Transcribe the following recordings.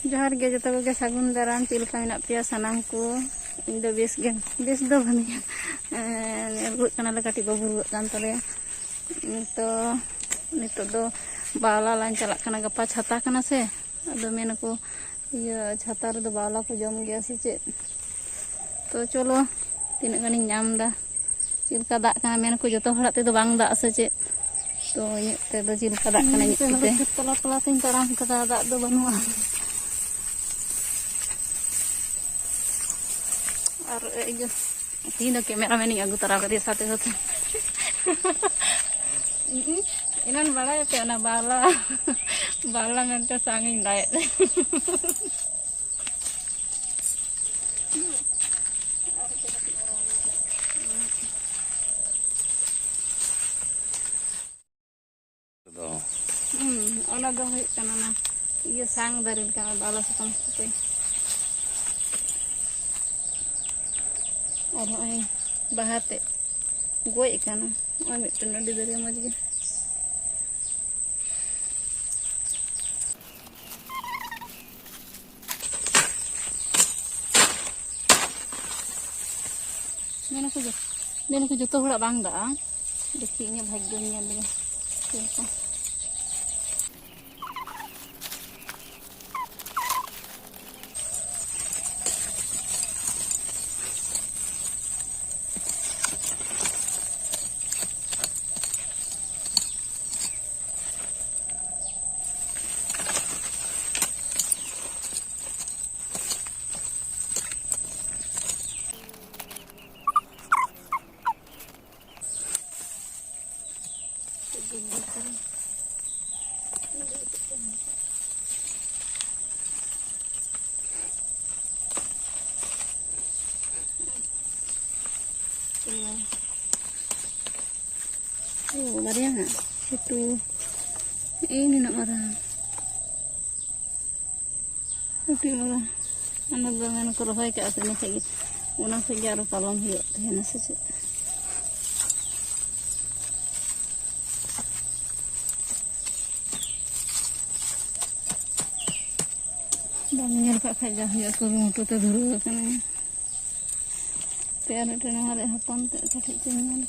जोहार गे जतो को सागुन दाराम चिलका मेना पिया सानाम को इन दो बेस दो बनिया रुक कना ले काटी बाबू रुक कान तले तो नितो दो बावला लाइन चलक कना गपा छाता कना से अदो मेन को ये छाता रे दो बावला को जम गया से चे तो चलो तीना गानी नाम दा चिलका दाग कना मेन को जतो हड़ा ते दो बांग दाग से चे तो ये ते दो चिलका दाग कना ये तला तला तीन ताराम कदा दाग दो बनुआ और ये तीनों कैमरा मैन अगू तरा कर साथे साथे इन्हन बड़ा पे ना बावला बावला मेनते सांगिंग दाए ओना दो हुई कना ना ये सांग दारिन का बावला सकम पे और हई बाहते गोय कना और मिटन अडी दरिया मज गे मेन को जतो हड़ा बांग दा देखी इन भाग्य नेल गे ठीक है Oh, Maria nggak? Itu ini nak marah. Tapi marah. Anak dengan kerohai ke atas ni lagi. Unang sejarah palong hiu. Tiada saja. Banyak pak kerja hiu kurung tu terduru kan. Tiada ada hal yang hapon tak terhadap jenengan.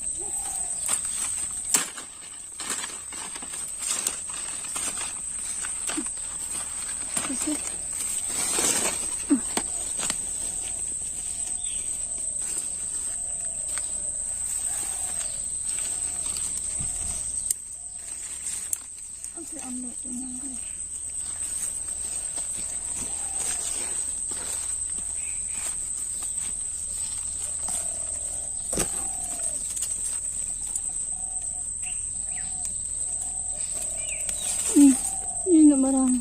Ini barang.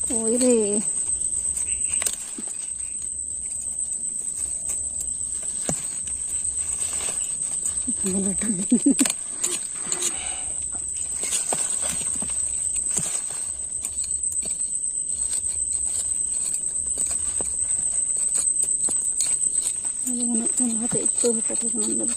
Wih, jangan hati itu tapi teman-teman.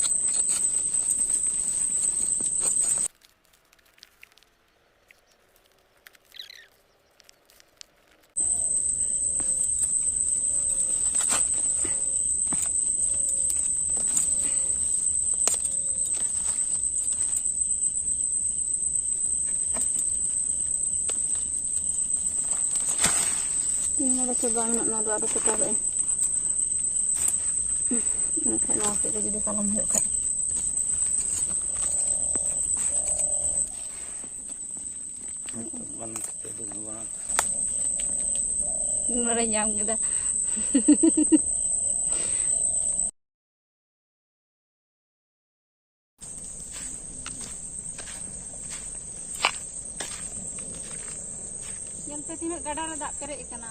Ini ada coba nak ada ketawa eh. Kayak mau kita jadi salam yuk kak. Beneran jam kita. Yang tadi gada ledak kerik ikan.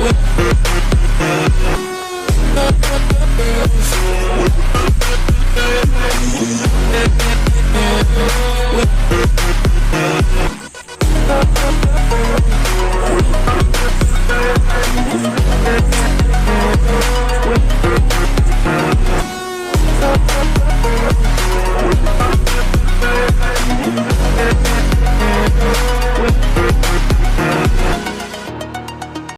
With